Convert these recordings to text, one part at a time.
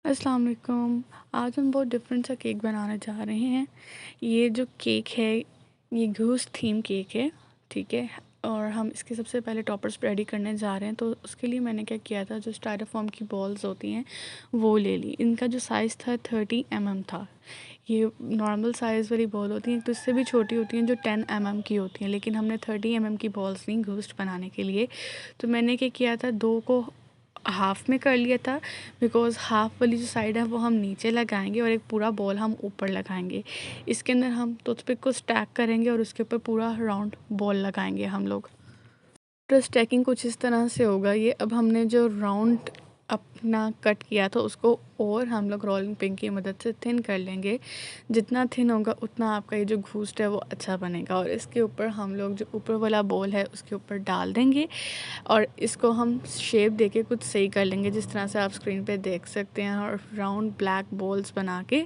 अस्सलाम वालेकुम। आज हम बहुत डिफरेंट सा केक बनाने जा रहे हैं। ये जो केक है ये घूस थीम केक है, ठीक है। और हम इसके सबसे पहले टॉपर्स रेडी करने जा रहे हैं। तो उसके लिए मैंने क्या किया था, जो स्टायरोफॉर्म की बॉल्स होती हैं वो ले ली। इनका जो साइज़ था 30 mm था। ये नॉर्मल साइज़ वाली बॉल होती हैं, तो इससे भी छोटी होती हैं जो 10 mm की होती हैं, लेकिन हमने 30 mm की बॉल्स ली घोस्ट बनाने के लिए। तो मैंने क्या किया था, दो को हाफ में कर लिया था, बिकॉज़ हाफ वाली जो साइड है वो हम नीचे लगाएंगे और एक पूरा बॉल हम ऊपर लगाएंगे। इसके अंदर हम टूथपिक को स्टैक करेंगे और उसके ऊपर पूरा राउंड बॉल लगाएंगे हम लोग। तो स्टैकिंग कुछ इस तरह से होगा ये। अब हमने जो राउंड अपना कट किया था उसको और हम लोग रोलिंग पिन की मदद से थिन कर लेंगे। जितना थिन होगा उतना आपका ये जो घूस्ट है वो अच्छा बनेगा। और इसके ऊपर हम लोग जो ऊपर वाला बॉल है उसके ऊपर डाल देंगे और इसको हम शेप देके कुछ सही कर लेंगे, जिस तरह से आप स्क्रीन पे देख सकते हैं। और राउंड ब्लैक बॉल्स बना के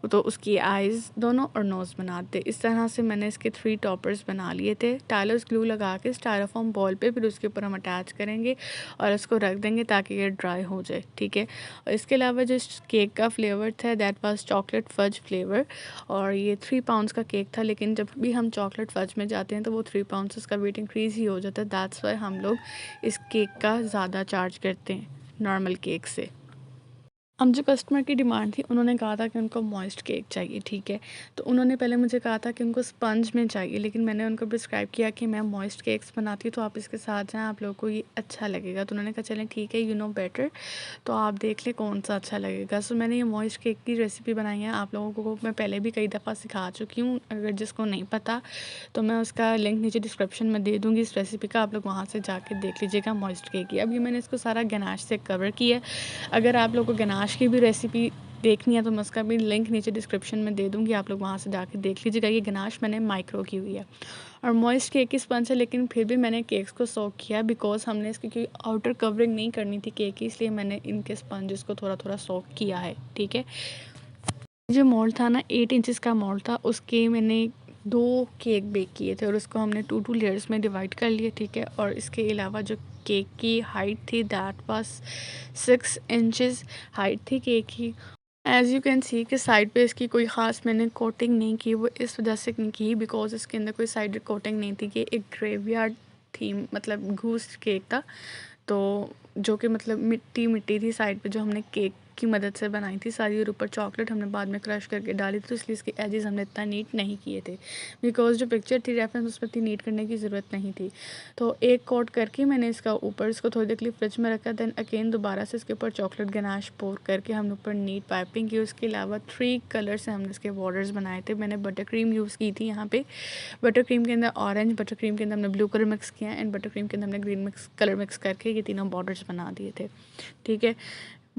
तो उसकी आइज़ दोनों और नोज़ बनाते। इस तरह से मैंने इसके 3 टॉपर्स बना लिए थे। टाइलर्स ग्लू लगा के स्टायरोफॉर्म बॉल पे फिर उसके ऊपर हम अटैच करेंगे और इसको रख देंगे ताकि ये ड्राई हो जाए, ठीक है। और इसके अलावा जो केक का फ्लेवर था that was chocolate fudge flavour. और ये 3 पाउंड्स का केक था, लेकिन जब भी हम चॉकलेट फज में जाते हैं तो वो 3 पाउंड्स उसका वेट इंक्रीज़ ही हो जाता है। दैट्स वाई हम लोग इस केक का ज़्यादा चार्ज करते हैं नॉर्मल केक से। अब जो कस्टमर की डिमांड थी, उन्होंने कहा था कि उनको मॉइस्ट केक चाहिए, ठीक है। तो उन्होंने पहले मुझे कहा था कि उनको स्पंज में चाहिए, लेकिन मैंने उनको प्रिस्क्राइब किया कि मैं मॉइस्ट केक्स बनाती हूँ तो आप इसके साथ जाएँ, आप लोगों को ये अच्छा लगेगा। तो उन्होंने कहा चलें ठीक है, यू नो बेटर, तो आप देख लें कौन सा अच्छा लगेगा। सो मैंने ये मॉइस्ट केक की रेसिपी बनाई है। आप लोगों को मैं पहले भी कई दफ़ा सिखा चुकी हूँ, अगर जिसको नहीं पता तो मैं उसका लिंक नीचे डिस्क्रिप्शन में दे दूँगी इस रेसिपी का, आप लोग वहाँ से जाके देख लीजिएगा मॉइस्ट केक की। अभी मैंने इसको सारा गनाश से कवर किया है। अगर आप लोगों को गनाश की भी रेसिपी देखनी है तो मैं उसका भी लिंक नीचे डिस्क्रिप्शन में दे दूँगी, आप लोग वहाँ से जाके देख लीजिएगा। ये गनाश मैंने माइक्रो की हुई है और मॉइस्ट केक की स्पंज है, लेकिन फिर भी मैंने केक्स को सोक किया बिकॉज़ हमने इसकी कोई आउटर कवरिंग नहीं करनी थी केक की, इसलिए मैंने इनके स्पंजेस को थोड़ा-थोड़ा सोक किया है, ठीक है। जो मोल्ड था ना 8 इंचेस का मोल्ड था, उसके मैंने 2 केक बेक किए थे और उसको हमने 2-2 लेयर्स में डिवाइड कर लिए, ठीक है। और इसके अलावा जो केक की हाइट थी दैट वाज 6 इंचेस हाइट थी केक की। एज़ यू कैन सी कि साइड पे इसकी कोई ख़ास मैंने कोटिंग नहीं की, वो इस वजह से नहीं की बिकॉज़ इसके अंदर कोई साइड कोटिंग नहीं थी। कि एक ग्रेवयार्ड थीम मतलब घूस केक था, तो जो कि मतलब मिट्टी थी साइड पे, जो हमने केक की मदद से बनाई थी सारी। और ऊपर चॉकलेट हमने बाद में क्रश करके डाली थी, तो इसलिए इसके एजेस हमने इतना नीट नहीं किए थे बिकॉज़ जो पिक्चर थी रेफरेंस उसमें इतनी नीट करने की ज़रूरत नहीं थी। तो एक कोट करके मैंने इसका ऊपर इसको थोड़ी देर के लिए फ्रिज में रखा, देन अगेन दोबारा से इसके ऊपर चॉकलेट गनाश पोर करके हमने ऊपर नीट पाइपिंग की। उसके अलावा 3 कलर से हमने इसके बॉर्डर्स बनाए थे। मैंने बटर क्रीम यूज़ की थी यहाँ पे। बटर क्रीम के अंदर ऑरेंज, बटर क्रीम के अंदर हमने ब्लू कलर मिक्स किया एंड बटर क्रीम के अंदर हमने ग्रीन कलर मिक्स करके ये तीनों बॉर्डर्स बना दिए थे, ठीक है।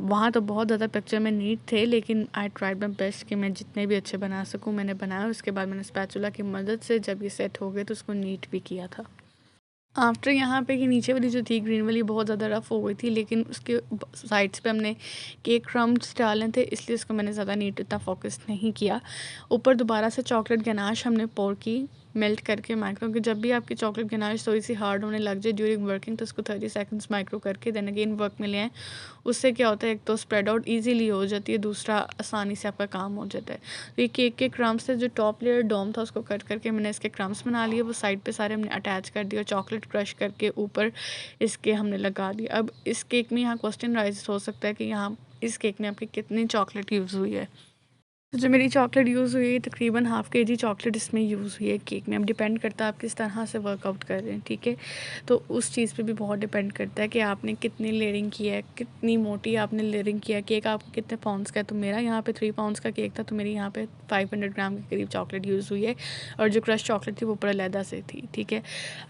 वहाँ तो बहुत ज़्यादा पिक्चर में नीट थे, लेकिन आई ट्राइड माई बेस्ट कि मैं जितने भी अच्छे बना सकूँ मैंने बनाया। उसके बाद मैंने स्पैचुला की मदद से जब ये सेट हो गए तो उसको नीट भी किया था। आफ्टर यहाँ पे कि नीचे वाली जो थी ग्रीन वाली बहुत ज़्यादा रफ़ हो गई थी, लेकिन उसके साइड्स पे हमने केक क्रम्स डाले थे, इसलिए उसको मैंने ज़्यादा नीट इतना फोकस नहीं किया। ऊपर दोबारा से चॉकलेट गनाश हमने पोर की मेल्ट करके माइक्रो कि जब भी आपकी चॉकलेट गनाश थोड़ी सी हार्ड होने लग जाए ड्यूरिंग वर्किंग तो उसको 30 सेकंड्स माइक्रो करके देन अगेन वर्क में ले आएँ। उससे क्या होता है, एक तो स्प्रेड आउट ईज़िली हो जाती है, दूसरा आसानी से आपका काम हो जाता है। तो ये केक के क्रम्स थे, जो टॉप लेयर डोम था उसको कट करके मैंने इसके क्रम्स बना लिए, वो साइड पे सारे हमने अटैच कर दिए और चॉकलेट क्रश करके ऊपर इसके हमने लगा दिया। अब इस केक में यहाँ क्वेश्चन राइज हो सकता है कि यहाँ इस केक में आपकी कितनी चॉकलेट यूज़ हुई है। तो जो मेरी चॉकलेट यूज़ हुई है तकरीबन हाफ़ केजी चॉकलेट इसमें यूज़ हुई है केक में। अब डिपेंड करता है आप किस तरह से वर्कआउट कर रहे हैं, ठीक है। तो उस चीज़ पे भी बहुत डिपेंड करता है कि आपने कितनी लेयरिंग की है, कितनी मोटी आपने लेयरिंग किया है। केक आपको कितने पाउंड्स का है, तो मेरा यहाँ पे 3 पाउंड्स का केक था, तो मेरी यहाँ पे 500 ग्राम के करीब चॉकलेट यूज़ हुई है और जो क्रश चॉकलेट थी वो ऊपर अलहदा से थी, ठीक है।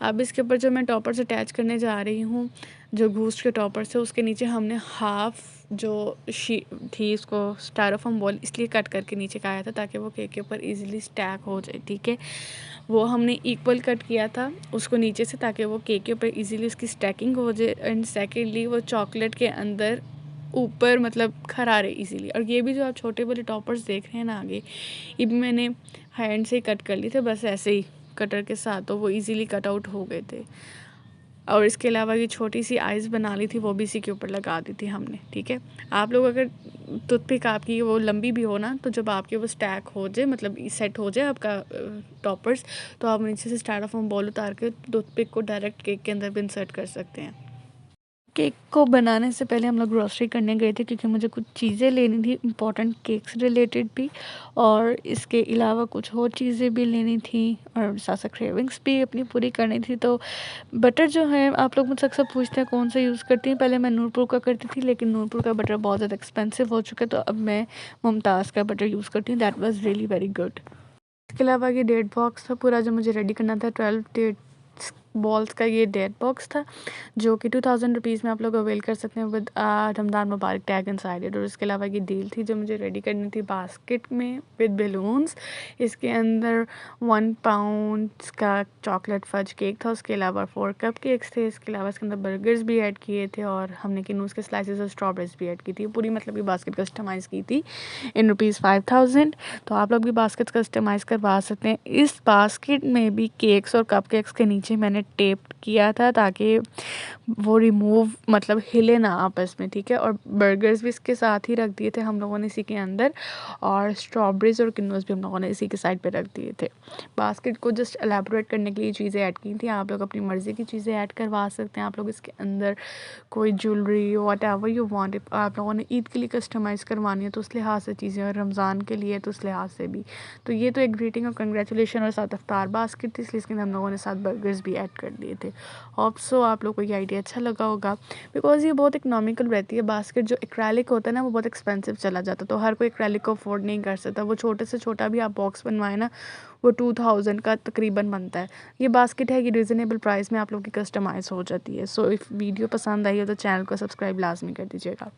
अब इसके ऊपर जो मैं टॉपर्स अटैच करने जा रही हूँ, जो घूस्ट के टॉपर्स है उसके नीचे हमने हाफ़ जो शी थी उसको स्टायरोफोम बॉल इसलिए कट करके नीचे का आया था ताकि वो केक के ऊपर इजीली स्टैक हो जाए, ठीक है। वो हमने इक्वल कट किया था उसको नीचे से ताकि वो केक के ऊपर इजीली उसकी स्टैकिंग हो जाए एंड सेकेंडली वो चॉकलेट के अंदर ऊपर मतलब खरारे इजीली। और ये भी जो आप छोटे वाले टॉपर्स देख रहे हैं ना आगे, ये भी मैंने हैंड से ही कट कर लिए थे, बस ऐसे ही कटर के साथ, तो वो इजीली कट आउट हो गए थे। और इसके अलावा ये छोटी सी आइस बना ली थी, वो भी इसी के ऊपर लगा दी थी हमने, ठीक है। आप लोग अगर टूथपिक आपकी वो लंबी भी हो ना, तो जब आपके वो स्टैक हो जाए, मतलब सेट हो जाए आपका टॉपर्स, तो आप नीचे से स्टायरोफोम बॉल उतार के टूथपिक को डायरेक्ट केक के अंदर भी इंसर्ट कर सकते हैं। केक को बनाने से पहले हम लोग ग्रॉसरी करने गए थे, क्योंकि मुझे कुछ चीज़ें लेनी थी इम्पोर्टेंट, केक्स रिलेटेड भी, और इसके अलावा कुछ और चीज़ें भी लेनी थी, और साथ साथ क्रेविंग्स भी अपनी पूरी करनी थी। तो बटर जो है, आप लोग मुझसे अक्सर पूछते हैं कौन सा यूज़ करती हैं। पहले मैं नूरपुर का करती थी, लेकिन नूरपुर का बटर बहुत ज़्यादा एक्सपेंसिव हो चुका है, तो अब मैं मुमताज़ का बटर यूज़ करती हूँ। That was really very good. इसके अलावा ये डेट बॉक्स था पूरा जो मुझे रेडी करना था, 12 डेट बॉल्स का ये डेट बॉक्स था, जो कि 2000 रुपीज़ में आप लोग अवेल कर सकते हैं with Ramzan Mubarak tag inside it. और इसके अलावा ये डील थी जो मुझे रेडी करनी थी बास्केट में विद बैलून्स। इसके अंदर 1 पाउंड का चॉकलेट फज केक था, उसके अलावा 4 कप केक्स थे, इसके अलावा इसके अंदर बर्गर्स भी ऐड किए थे, और हमने किनूस के स्लाइसेस और स्ट्रॉबेरीज भी ऐड की थी। पूरी मतलब ये बास्केट कस्टमाइज़ की थी इन ₹5000। तो आप लोग भी बास्केट्स कस्टमाइज़ करवा सकते हैं। इस बास्केट में भी केक्स और कप केक्स के नीचे मैंने टेप किया था, ताकि वो रिमूव मतलब हिले ना आपस में, ठीक है। और बर्गर्स भी इसके साथ ही रख दिए थे हम लोगों ने इसी के अंदर, और स्ट्रॉबेरीज और किन्नूस भी हम लोगों ने इसी के साइड पे रख दिए थे। बास्केट को जस्ट एलैबोरेट करने के लिए चीज़ें ऐड की थी। आप लोग अपनी मर्ज़ी की चीज़ें ऐड करवा सकते हैं। आप लोग इसके अंदर कोई ज्वेलरी व्हाटएवर यू वांट, आप लोगों ने ईद के लिए कस्टमाइज़ करवानी है तो उस लिहाज से चीज़ें, और रमज़ान के लिए तो उस लिहाज से भी। तो ये तो एक ग्रीटिंग और कंग्रेचुलेशन और साथ इफ्तार बास्केट थी, इसलिए इसके अंदर हम लोगों ने साथ बर्गर्स भी ऐड कर दिए थे। होप सो आप लोग को ये आइडिया अच्छा लगा होगा, बिकॉज़ ये बहुत इकोनॉमिकल रहती है। बास्केट जो एक्रेलिक होता है ना, वो बहुत एक्सपेंसिव चला जाता है, तो हर कोई एक्रेलिक को अफोर्ड नहीं कर सकता। वो छोटे से छोटा भी आप बॉक्स बनवाएं ना, वो 2000 का तकरीबन बनता है। ये बास्केट है, ये रीज़नेबल प्राइस में आप लोग की कस्टमाइज़ हो जाती है। सो इफ़ वीडियो पसंद आई हो तो चैनल को सब्सक्राइब लाजमी कर दीजिएगा।